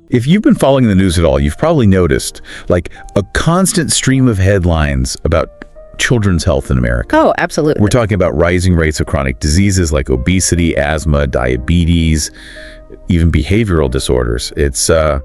If you've been following the news at all, you've probably noticed like a constant stream of headlines about children's health in America. Oh, absolutely. We're talking about rising rates of chronic diseases like obesity, asthma, diabetes, even behavioral disorders. It's a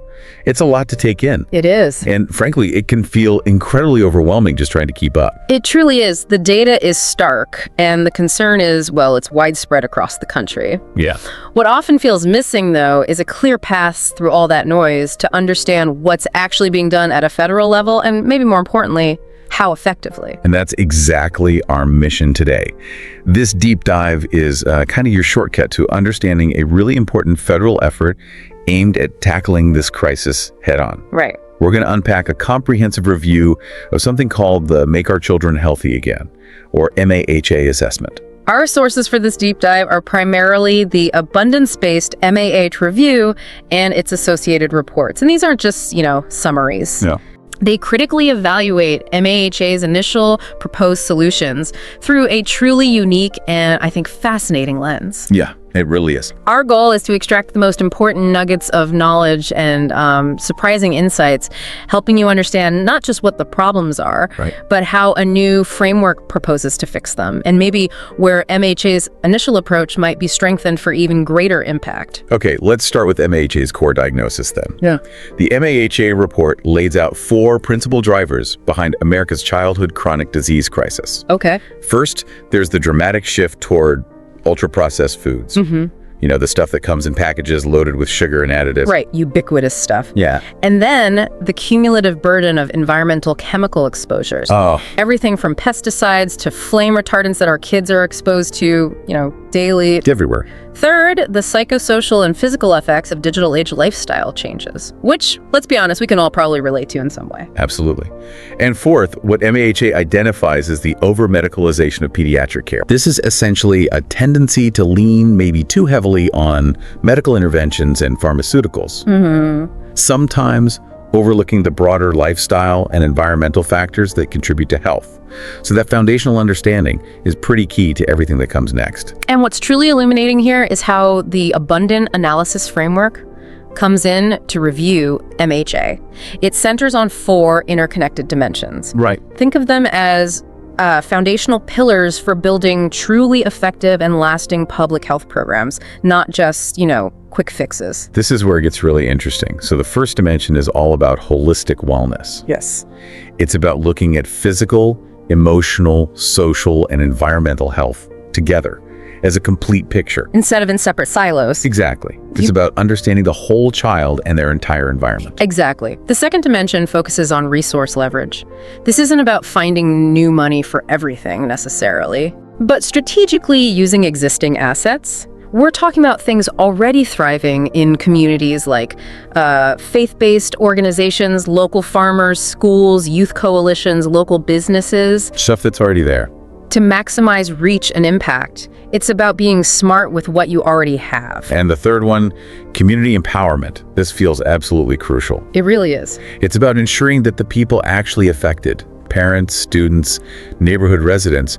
lot to take in. It is. And frankly, it can feel incredibly overwhelming just trying to keep up. It truly is. The data is stark, and the concern is, well, it's widespread across the country. Yeah. What often feels missing, though, is a clear path through all that noise to understand what's actually being done at a federal level, and maybe more importantly, how effectively. And that's exactly our mission today. This deep dive is kind of your shortcut to understanding a really important federal effort aimed at tackling this crisis head-on. Right. We're going to unpack a comprehensive review of something called the Make Our Children Healthy Again, or MAHA assessment. Our sources for this deep dive are primarily the Abundance-Based MAHA review and its associated reports. And these aren't just, summaries. Yeah. They critically evaluate MAHA's initial proposed solutions through a truly unique and, I think, fascinating lens. Yeah, it really is. Our goal is to extract the most important nuggets of knowledge and surprising insights, helping you understand not just what the problems are, right, but how a new framework proposes to fix them, and maybe where MAHA's initial approach might be strengthened for even greater impact. Okay, let's start with MAHA's core diagnosis then. Yeah. The MAHA report lays out 4 principal drivers behind America's childhood chronic disease crisis. Okay. First, there's the dramatic shift toward ultra-processed foods. Mm-hmm. The stuff that comes in packages loaded with sugar and additives. Right, ubiquitous stuff. Yeah. And then the cumulative burden of environmental chemical exposures. Oh. Everything from pesticides to flame retardants that our kids are exposed to, daily. Everywhere. Third, the psychosocial and physical effects of digital age lifestyle changes, which, let's be honest, we can all probably relate to in some way. Absolutely. And fourth, what MAHA identifies as the over-medicalization of pediatric care. This is essentially a tendency to lean maybe too heavily on medical interventions and pharmaceuticals. Mm-hmm. Sometimes overlooking the broader lifestyle and environmental factors that contribute to health. So that foundational understanding is pretty key to everything that comes next. And what's truly illuminating here is how the abundant analysis framework comes in to review MAHA. It centers on 4 interconnected dimensions. Right. Think of them as foundational pillars for building truly effective and lasting public health programs, not just, quick fixes. This is where it gets really interesting. So the first dimension is all about holistic wellness. Yes. It's about looking at physical, emotional, social, and environmental health together as a complete picture. Instead of in separate silos. Exactly. It's about understanding the whole child and their entire environment. Exactly. The second dimension focuses on resource leverage. This isn't about finding new money for everything necessarily, but strategically using existing assets. We're talking about things already thriving in communities like faith-based organizations, local farmers, schools, youth coalitions, local businesses. Stuff that's already there. To maximize reach and impact, it's about being smart with what you already have. And the third one, community empowerment. This feels absolutely crucial. It really is. It's about ensuring that the people actually affected, parents, students, neighborhood residents,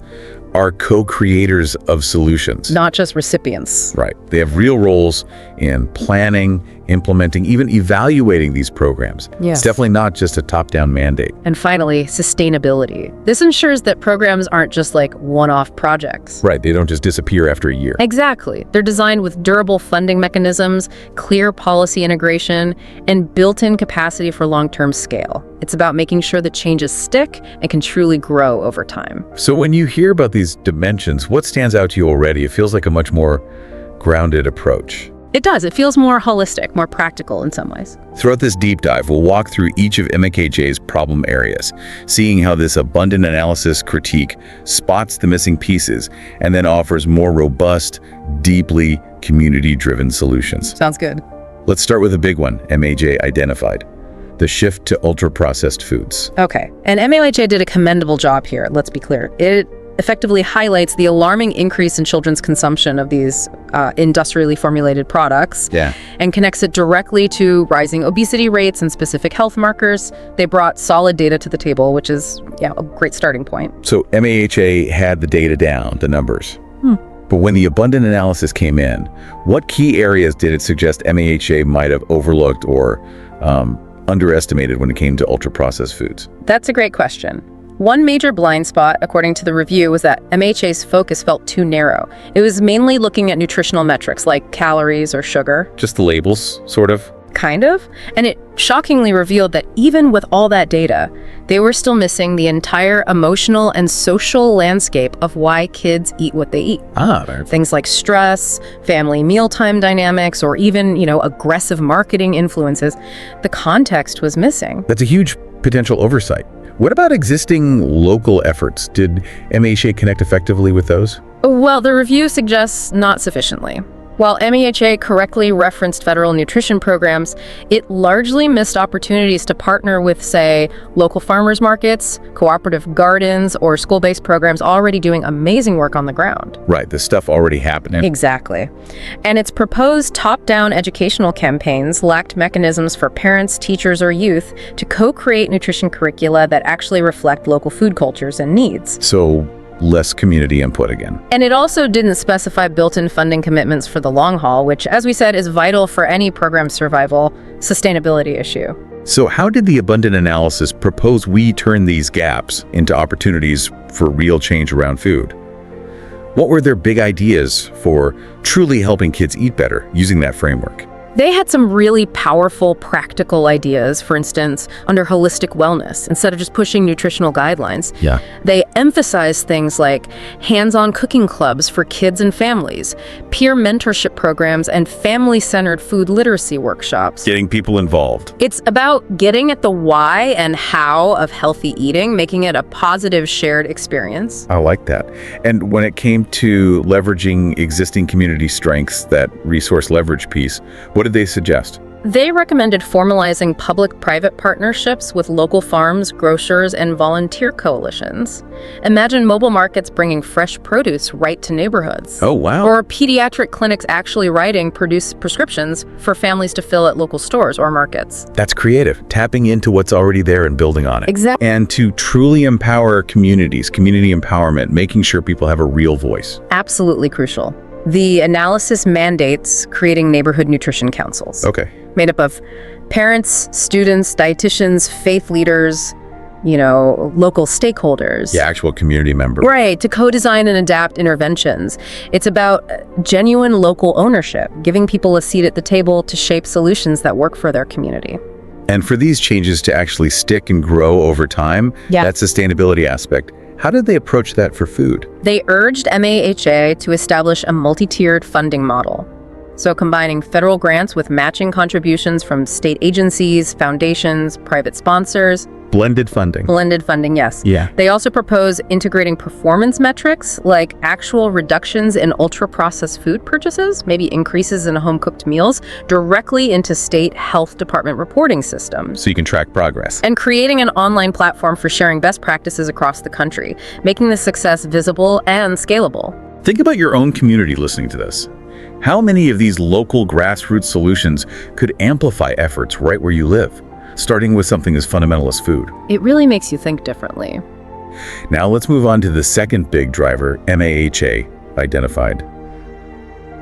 are co-creators of solutions. Not just recipients. Right. They have real roles in planning, implementing, even evaluating these programs. Yes. It's definitely not just a top-down mandate. And finally, sustainability. This ensures that programs aren't just like one-off projects. Right. They don't just disappear after a year. Exactly. They're designed with durable funding mechanisms, clear policy integration, and built-in capacity for long-term scale. It's about making sure that changes stick and can truly grow over time. So when you hear about these dimensions, what stands out to you already? It feels like a much more grounded approach. It does. It feels more holistic, more practical in some ways. Throughout this deep dive, we'll walk through each of MAHA's problem areas, seeing how this abundant analysis critique spots the missing pieces and then offers more robust, deeply community-driven solutions. Sounds good. Let's start with a big one MAHA identified: the shift to ultra-processed foods. Okay. And MAHA did a commendable job here, let's be clear. It effectively highlights the alarming increase in children's consumption of these industrially formulated products, and connects it directly to rising obesity rates and specific health markers. They brought solid data to the table, which is a great starting point. So MAHA had the data down, the numbers. But when the abundant analysis came in, what key areas did it suggest MAHA might have overlooked or underestimated when it came to ultra-processed foods? That's a great question. One major blind spot, according to the review, was that MAHA's focus felt too narrow. It was mainly looking at nutritional metrics like calories or sugar. Just the labels, sort of? Kind of. And it shockingly revealed that even with all that data, they were still missing the entire emotional and social landscape of why kids eat what they eat. Things like stress, family mealtime dynamics, or even, aggressive marketing influences. The context was missing. That's a huge potential oversight. What about existing local efforts? Did MAHA connect effectively with those? Well, the review suggests not sufficiently. While MAHA correctly referenced federal nutrition programs, it largely missed opportunities to partner with, say, local farmers markets, cooperative gardens, or school-based programs already doing amazing work on the ground. Right, the stuff already happening. Exactly. And its proposed top-down educational campaigns lacked mechanisms for parents, teachers, or youth to co-create nutrition curricula that actually reflect local food cultures and needs. So, less community input again. And it also didn't specify built-in funding commitments for the long haul, which, as we said, is vital for any program survival sustainability issue. So how did the abundant analysis propose we turn these gaps into opportunities for real change around food? What were their big ideas for truly helping kids eat better using that framework? They had some really powerful, practical ideas, for instance, under holistic wellness, instead of just pushing nutritional guidelines. Yeah. They emphasized things like hands-on cooking clubs for kids and families, peer mentorship programs, and family-centered food literacy workshops. Getting people involved. It's about getting at the why and how of healthy eating, making it a positive shared experience. I like that. And when it came to leveraging existing community strengths, that resource leverage piece, what did they suggest? They recommended formalizing public-private partnerships with local farms, grocers, and volunteer coalitions. Imagine mobile markets bringing fresh produce right to neighborhoods. Oh, wow. Or pediatric clinics actually writing prescriptions for families to fill at local stores or markets. That's creative, tapping into what's already there and building on it. Exactly. And to truly empower communities, community empowerment, making sure people have a real voice. Absolutely crucial. The analysis mandates creating neighborhood nutrition councils. Okay. Made up of parents, students, dietitians, faith leaders, local stakeholders. Yeah, actual community members. Right, to co-design and adapt interventions. It's about genuine local ownership, giving people a seat at the table to shape solutions that work for their community. And for these changes to actually stick and grow over time, that sustainability aspect, how did they approach that for food? They urged MAHA to establish a multi-tiered funding model. So combining federal grants with matching contributions from state agencies, foundations, private sponsors. Blended funding. Blended funding, yes. Yeah. They also propose integrating performance metrics like actual reductions in ultra-processed food purchases, maybe increases in home-cooked meals, directly into state health department reporting systems. So you can track progress. And creating an online platform for sharing best practices across the country, making the success visible and scalable. Think about your own community listening to this. How many of these local grassroots solutions could amplify efforts right where you live, starting with something as fundamental as food? It really makes you think differently. Now let's move on to the second big driver MAHA identified,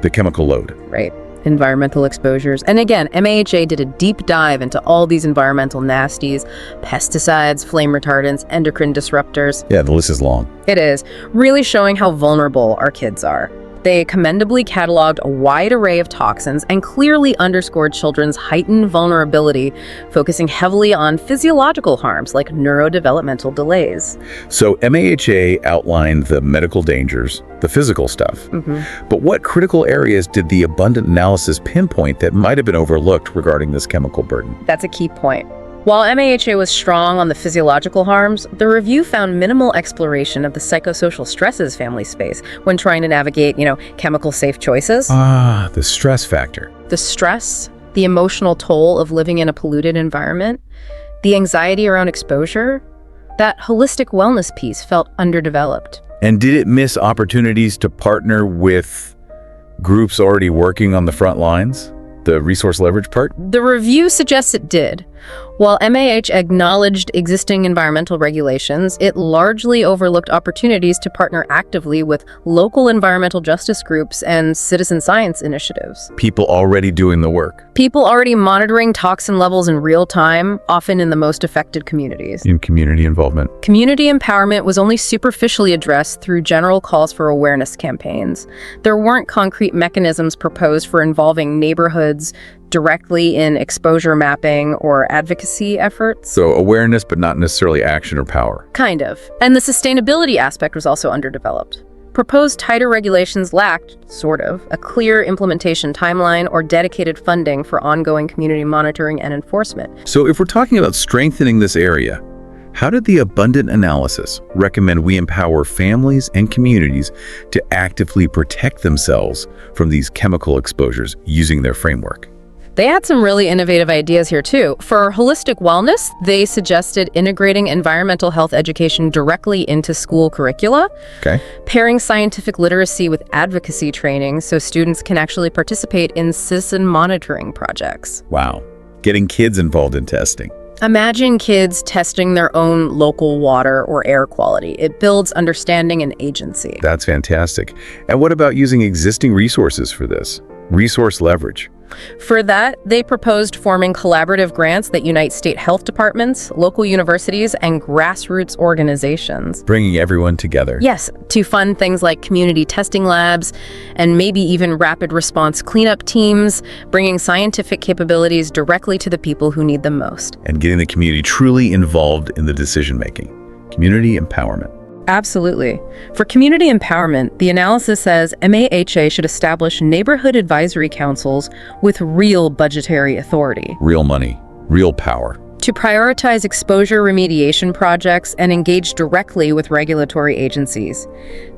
the chemical load. Right. Environmental exposures. And again, MAHA did a deep dive into all these environmental nasties, pesticides, flame retardants, endocrine disruptors. Yeah, the list is long. It is, really showing how vulnerable our kids are. They commendably cataloged a wide array of toxins and clearly underscored children's heightened vulnerability, focusing heavily on physiological harms like neurodevelopmental delays. So MAHA outlined the medical dangers, the physical stuff. But what critical areas did the abundant analysis pinpoint that might have been overlooked regarding this chemical burden? That's a key point. While MAHA was strong on the physiological harms, the review found minimal exploration of the psychosocial stresses families face when trying to navigate, chemical-safe choices. The stress factor. The stress, the emotional toll of living in a polluted environment, the anxiety around exposure, that holistic wellness piece felt underdeveloped. And did it miss opportunities to partner with groups already working on the front lines? The resource leverage part? The review suggests it did. While MAH acknowledged existing environmental regulations, it largely overlooked opportunities to partner actively with local environmental justice groups and citizen science initiatives. People already doing the work. People already monitoring toxin levels in real time, often in the most affected communities. In community involvement. Community empowerment was only superficially addressed through general calls for awareness campaigns. There weren't concrete mechanisms proposed for involving neighborhoods directly in exposure mapping or advocacy efforts. So awareness, but not necessarily action or power. Kind of. And the sustainability aspect was also underdeveloped. Proposed tighter regulations lacked, sort of, a clear implementation timeline or dedicated funding for ongoing community monitoring and enforcement. So if we're talking about strengthening this area, how did the Abundant Analysis recommend we empower families and communities to actively protect themselves from these chemical exposures using their framework? They had some really innovative ideas here too. For holistic wellness, they suggested integrating environmental health education directly into school curricula, pairing scientific literacy with advocacy training so students can actually participate in citizen monitoring projects. Wow, getting kids involved in testing. Imagine kids testing their own local water or air quality. It builds understanding and agency. That's fantastic. And what about using existing resources for this? Resource leverage. For that, they proposed forming collaborative grants that unite state health departments, local universities, and grassroots organizations. Bringing everyone together. Yes, to fund things like community testing labs and maybe even rapid response cleanup teams, bringing scientific capabilities directly to the people who need them most. And getting the community truly involved in the decision-making. Community empowerment. Absolutely. For community empowerment, the analysis says MAHA should establish neighborhood advisory councils with real budgetary authority. Real money, real power. To prioritize exposure remediation projects and engage directly with regulatory agencies.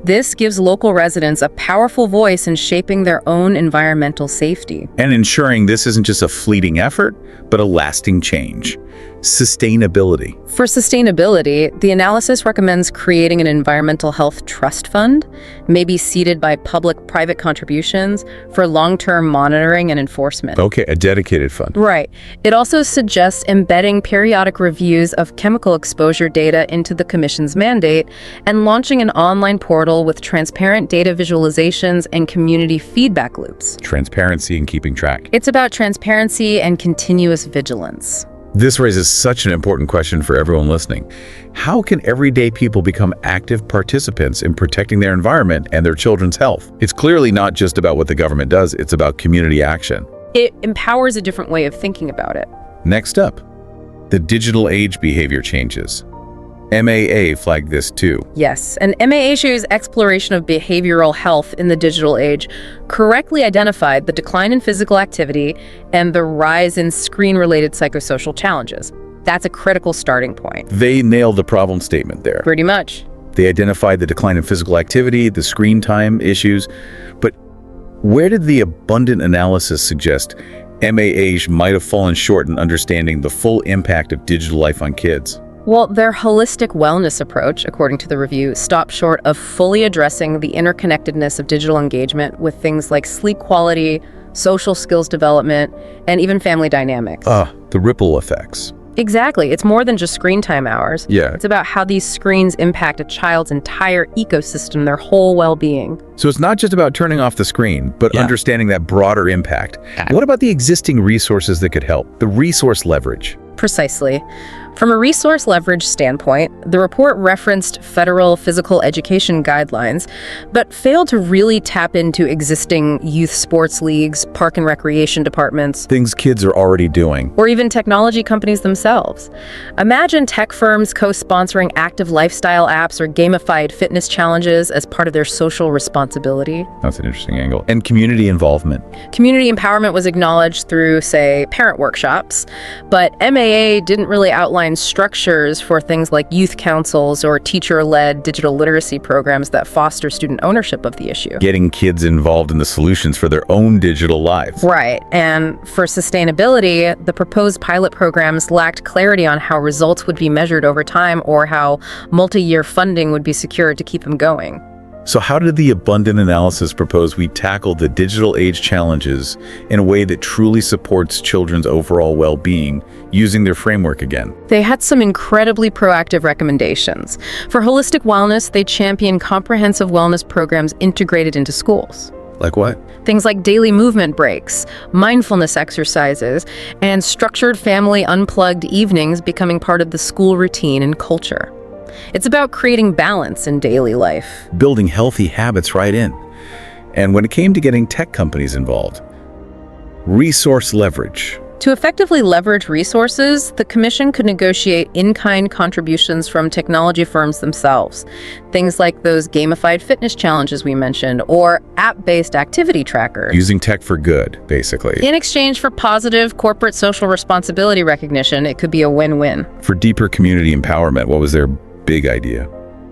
This gives local residents a powerful voice in shaping their own environmental safety. And ensuring this isn't just a fleeting effort, but a lasting change. Sustainability. For sustainability, the analysis recommends creating an environmental health trust fund, maybe seeded by public-private contributions for long-term monitoring and enforcement. Okay, a dedicated fund. Right. It also suggests embedding periodic reviews of chemical exposure data into the Commission's mandate and launching an online portal with transparent data visualizations and community feedback loops. Transparency and keeping track. It's about transparency and continuous vigilance. This raises such an important question for everyone listening. How can everyday people become active participants in protecting their environment and their children's health? It's clearly not just about what the government does, it's about community action. It empowers a different way of thinking about it. Next up, the digital age behavior changes. MAA flagged this too. Yes, and MAHA's exploration of behavioral health in the digital age correctly identified the decline in physical activity and the rise in screen-related psychosocial challenges. That's a critical starting point. They nailed the problem statement there. Pretty much. They identified the decline in physical activity, the screen time issues, but where did the Abundant Analysis suggest MAH might have fallen short in understanding the full impact of digital life on kids? Well, their holistic wellness approach, according to the review, stopped short of fully addressing the interconnectedness of digital engagement with things like sleep quality, social skills development, and even family dynamics. The ripple effects. Exactly. It's more than just screen time hours. Yeah. It's about how these screens impact a child's entire ecosystem, their whole well-being. So it's not just about turning off the screen, but understanding that broader impact. What about the existing resources that could help? The resource leverage. Precisely. From a resource leverage standpoint, the report referenced federal physical education guidelines, but failed to really tap into existing youth sports leagues, park and recreation departments, Things kids are already doing. or even technology companies themselves. Imagine tech firms co-sponsoring active lifestyle apps or gamified fitness challenges as part of their social responsibility. That's an interesting angle. And community involvement. Community empowerment was acknowledged through, say, parent workshops, but MAA didn't really outline structures for things like youth councils or teacher-led digital literacy programs that foster student ownership of the issue. Getting kids involved in the solutions for their own digital lives. Right, and for sustainability, the proposed pilot programs lacked clarity on how results would be measured over time or how multi-year funding would be secured to keep them going. So how did the abundant analysis propose we tackle the digital age challenges in a way that truly supports children's overall well-being using their framework again? They had some incredibly proactive recommendations. For holistic wellness, they championed comprehensive wellness programs integrated into schools. Like what? Things like daily movement breaks, mindfulness exercises, and structured family unplugged evenings becoming part of the school routine and culture. It's about creating balance in daily life. Building healthy habits right in. And when it came to getting tech companies involved, resource leverage. To effectively leverage resources, the Commission could negotiate in-kind contributions from technology firms themselves. Things like those gamified fitness challenges we mentioned, or app-based activity trackers. Using tech for good, basically. In exchange for positive corporate social responsibility recognition, it could be a win-win. For deeper community empowerment, what was their big idea?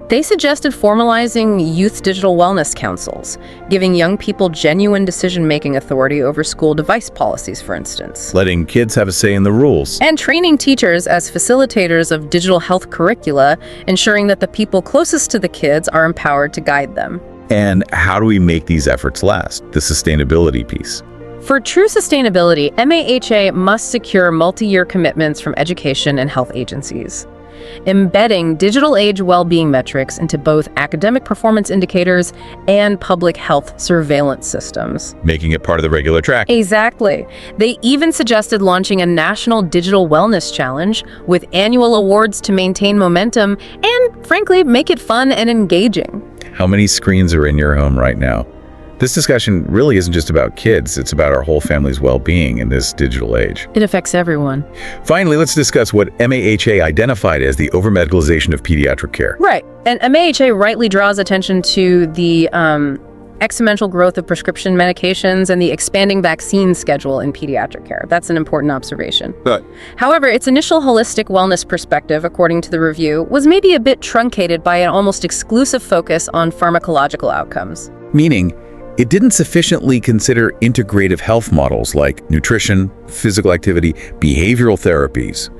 They suggested formalizing youth digital wellness councils, giving young people genuine decision-making authority over school device policies, for instance. Letting kids have a say in the rules. And training teachers as facilitators of digital health curricula, ensuring that the people closest to the kids are empowered to guide them. And how do we make these efforts last? The sustainability piece. For true sustainability, MAHA must secure multi-year commitments from education and health agencies. Embedding digital age well-being metrics into both academic performance indicators and public health surveillance systems. Making it part of the regular track. Exactly. They even suggested launching a national digital wellness challenge with annual awards to maintain momentum and, frankly, make it fun and engaging. How many screens are in your home right now? This discussion really isn't just about kids, it's about our whole family's well-being in this digital age. It affects everyone. Finally, let's discuss what MAHA identified as the over-medicalization of pediatric care. Right. And MAHA rightly draws attention to the exponential growth of prescription medications and the expanding vaccine schedule in pediatric care. That's an important observation. However, its initial holistic wellness perspective, according to the review, was maybe a bit truncated by an almost exclusive focus on pharmacological outcomes. Meaning, it didn't sufficiently consider integrative health models like nutrition, physical activity, behavioral therapies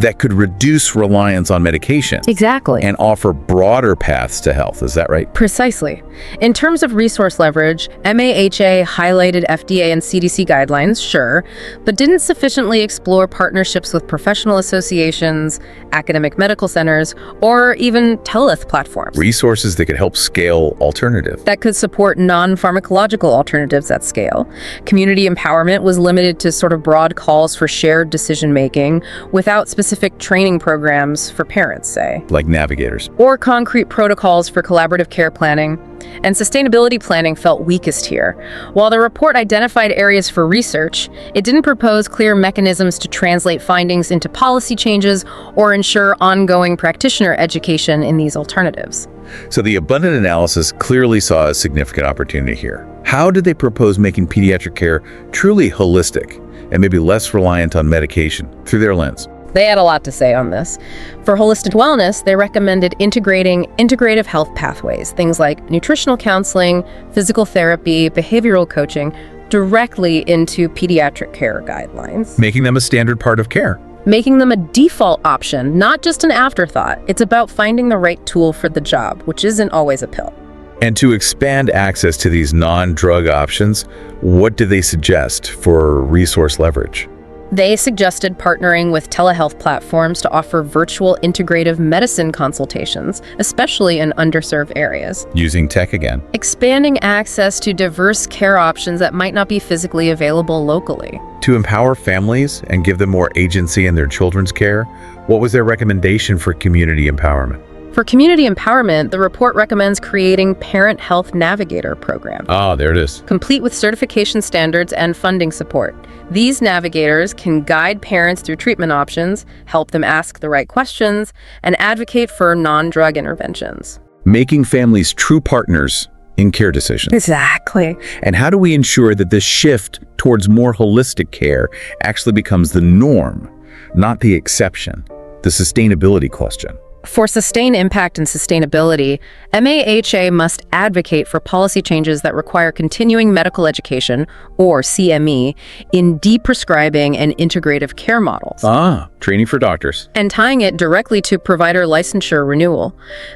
that could reduce reliance on medication. Exactly. And offer broader paths to health. Is that right? Precisely. In terms of resource leverage, MAHA highlighted FDA and CDC guidelines, sure, but didn't sufficiently explore partnerships with professional associations, academic medical centers, or even telehealth platforms. Resources that could help scale alternatives. That could support non-pharmacological alternatives at scale. Community empowerment was limited to sort of broad calls for shared decision-making without specific training programs for parents, say. Like navigators. Or concrete protocols for collaborative care planning. And sustainability planning felt weakest here. While the report identified areas for research, it didn't propose clear mechanisms to translate findings into policy changes or ensure ongoing practitioner education in these alternatives. So the abundant analysis clearly saw a significant opportunity here. How did they propose making pediatric care truly holistic and maybe less reliant on medication through their lens? They had a lot to say on this. For holistic wellness, they recommended integrating integrative health pathways, things like nutritional counseling, physical therapy, behavioral coaching, directly into pediatric care guidelines. Making them a standard part of care. Making them a default option, not just an afterthought. It's about finding the right tool for the job, which isn't always a pill. And to expand access to these non-drug options, what do they suggest for resource leverage? They suggested partnering with telehealth platforms to offer virtual integrative medicine consultations, especially in underserved areas. Using tech again. Expanding access to diverse care options that might not be physically available locally. To empower families and give them more agency in their children's care, what was their recommendation for community empowerment? For community empowerment, the report recommends creating Parent Health Navigator program. Ah, there it is. Complete with certification standards and funding support. These navigators can guide parents through treatment options, help them ask the right questions, and advocate for non-drug interventions. Making families true partners in care decisions. Exactly. And how do we ensure that this shift towards more holistic care actually becomes the norm, not the exception? The sustainability question. For sustained impact and sustainability, MAHA must advocate for policy changes that require continuing medical education, or CME, in deprescribing and integrative care models. Training for doctors. And tying it directly to provider licensure renewal.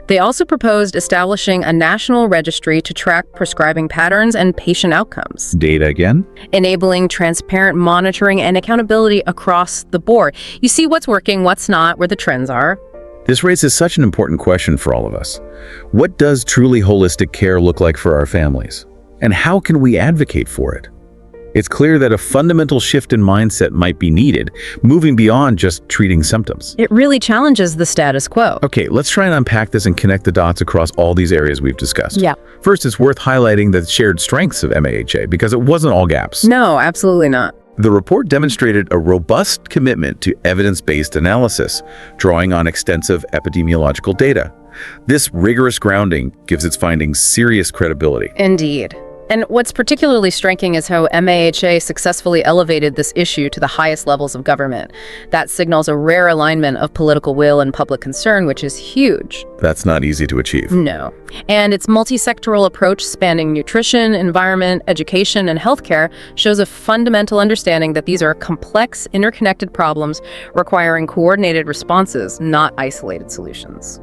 They also proposed establishing a national registry to track prescribing patterns and patient outcomes. Data again? Enabling transparent monitoring and accountability across the board. You see what's working, what's not, where the trends are. This raises such an important question for all of us. What does truly holistic care look like for our families? And how can we advocate for it? It's clear that a fundamental shift in mindset might be needed, moving beyond just treating symptoms. It really challenges the status quo. Okay, let's try and unpack this and connect the dots across all these areas we've discussed. Yeah. First, it's worth highlighting the shared strengths of MAHA because it wasn't all gaps. No, absolutely not. The report demonstrated a robust commitment to evidence-based analysis, drawing on extensive epidemiological data. This rigorous grounding gives its findings serious credibility. Indeed. And what's particularly striking is how MAHA successfully elevated this issue to the highest levels of government. That signals a rare alignment of political will and public concern, which is huge. That's not easy to achieve. No. And its multi-sectoral approach spanning nutrition, environment, education, and healthcare shows a fundamental understanding that these are complex, interconnected problems requiring coordinated responses, not isolated solutions.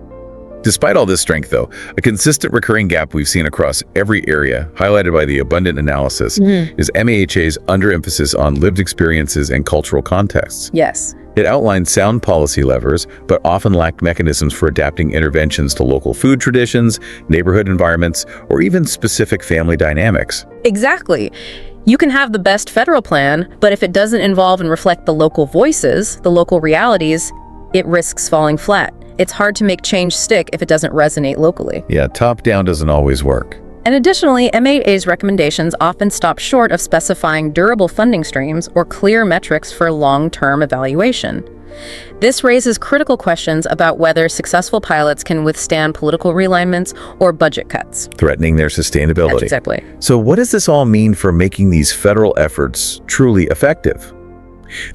Despite all this strength, though, a consistent recurring gap we've seen across every area, highlighted by the abundant analysis, is MAHA's underemphasis on lived experiences and cultural contexts. Yes. It outlined sound policy levers, but often lacked mechanisms for adapting interventions to local food traditions, neighborhood environments, or even specific family dynamics. Exactly. You can have the best federal plan, but if it doesn't involve and reflect the local voices, the local realities, it risks falling flat. It's hard to make change stick if it doesn't resonate locally. Yeah, top-down doesn't always work. And additionally, MAHA's recommendations often stop short of specifying durable funding streams or clear metrics for long-term evaluation. This raises critical questions about whether successful pilots can withstand political realignments or budget cuts, Threatening their sustainability. Exactly. So what does this all mean for making these federal efforts truly effective?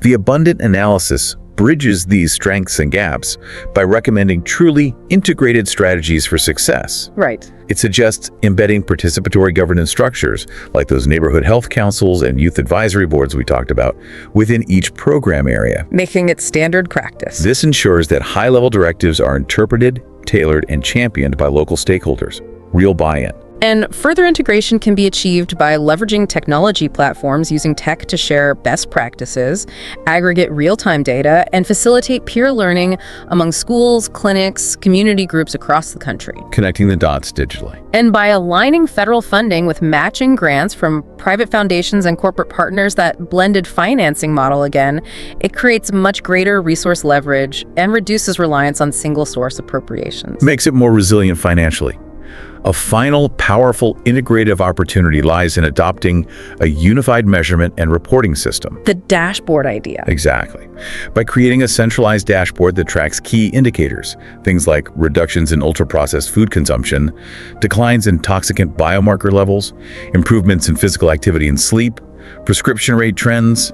The abundant analysis bridges these strengths and gaps by recommending truly integrated strategies for success. Right. It suggests embedding participatory governance structures, like those neighborhood health councils and youth advisory boards we talked about, within each program area. Making it standard practice. This ensures that high-level directives are interpreted, tailored, and championed by local stakeholders. Real buy-in. And further integration can be achieved by leveraging technology platforms using tech to share best practices, aggregate real-time data, and facilitate peer learning among schools, clinics, community groups across the country. Connecting the dots digitally. And by aligning federal funding with matching grants from private foundations and corporate partners, that blended financing model again, it creates much greater resource leverage and reduces reliance on single-source appropriations. Makes it more resilient financially. A final, powerful, integrative opportunity lies in adopting a unified measurement and reporting system. The dashboard idea. Exactly. By creating a centralized dashboard that tracks key indicators, things like reductions in ultra-processed food consumption, declines in toxicant biomarker levels, improvements in physical activity and sleep, prescription rate trends,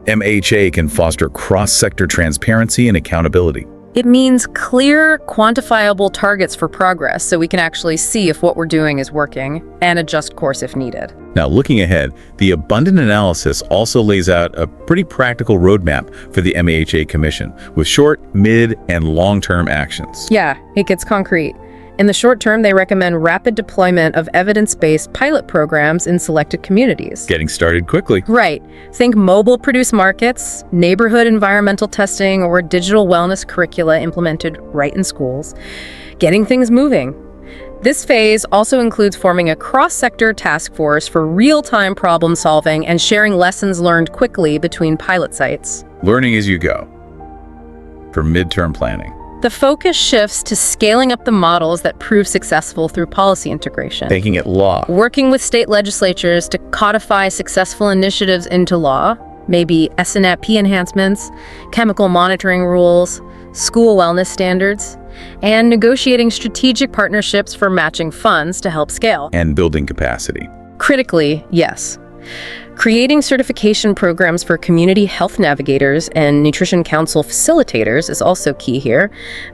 MAHA can foster cross-sector transparency and accountability. It means clear, quantifiable targets for progress so we can actually see if what we're doing is working and adjust course if needed. Now, looking ahead, the abundant analysis also lays out a pretty practical roadmap for the MAHA Commission with short, mid, and long-term actions. Yeah, it gets concrete. In the short term, they recommend rapid deployment of evidence-based pilot programs in selected communities. Getting started quickly. Right. Think mobile produce markets, neighborhood environmental testing, or digital wellness curricula implemented right in schools. Getting things moving. This phase also includes forming a cross-sector task force for real-time problem solving and sharing lessons learned quickly between pilot sites. Learning as you go. For midterm planning. The focus shifts to scaling up the models that prove successful through policy integration. Making it law. Working with state legislatures to codify successful initiatives into law, maybe SNAP enhancements, chemical monitoring rules, school wellness standards, and negotiating strategic partnerships for matching funds to help scale. And building capacity. Critically, yes. Creating certification programs for community health navigators and nutrition council facilitators is also key here.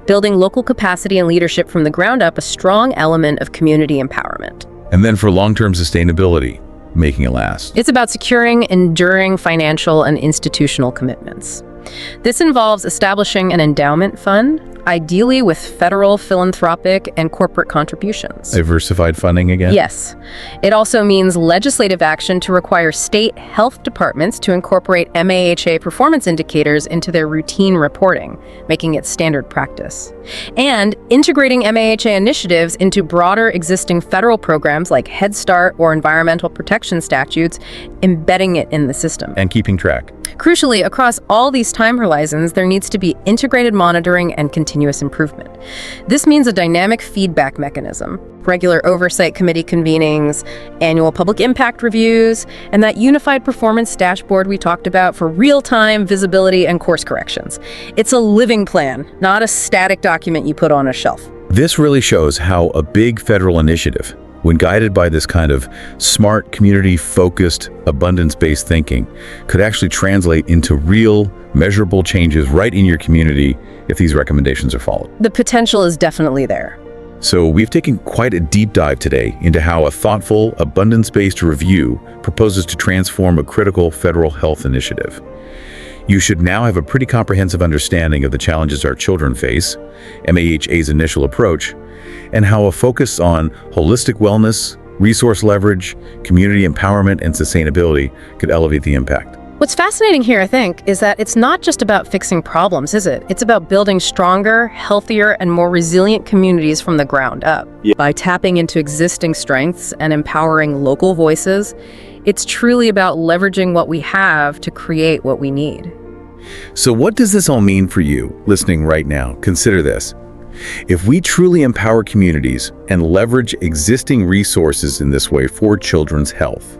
Building local capacity and leadership from the ground up, a strong element of community empowerment. And then for long-term sustainability, making it last. It's about securing enduring financial and institutional commitments. This involves establishing an endowment fund, ideally with federal, philanthropic, and corporate contributions. Diversified funding again? Yes. It also means legislative action to require state health departments to incorporate MAHA performance indicators into their routine reporting, making it standard practice. And integrating MAHA initiatives into broader existing federal programs like Head Start or environmental protection statutes, embedding it in the system. And keeping track. Crucially, across all these time horizons, there needs to be integrated monitoring and continuous improvement. This means a dynamic feedback mechanism, regular oversight committee convenings, annual public impact reviews, and that unified performance dashboard we talked about for real-time visibility and course corrections. It's a living plan, not a static document you put on a shelf. This really shows how a big federal initiative, when guided by this kind of smart, community-focused, abundance-based thinking, could actually translate into real, measurable changes right in your community if these recommendations are followed. The potential is definitely there. So we've taken quite a deep dive today into how a thoughtful, abundance-based review proposes to transform a critical federal health initiative. You should now have a pretty comprehensive understanding of the challenges our children face, MAHA's initial approach, and how a focus on holistic wellness, resource leverage, community empowerment, and sustainability could elevate the impact. What's fascinating here, I think, is that it's not just about fixing problems, is it? It's about building stronger, healthier, and more resilient communities from the ground up. By tapping into existing strengths and empowering local voices, it's truly about leveraging what we have to create what we need. So what does this all mean for you, listening right now? Consider this. If we truly empower communities and leverage existing resources in this way for children's health,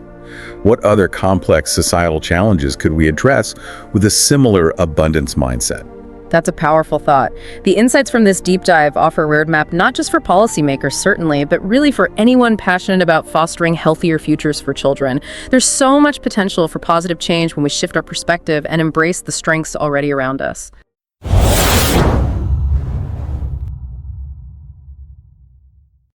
what other complex societal challenges could we address with a similar abundance mindset? That's a powerful thought. The insights from this deep dive offer a roadmap not just for policymakers, certainly, but really for anyone passionate about fostering healthier futures for children. There's so much potential for positive change when we shift our perspective and embrace the strengths already around us.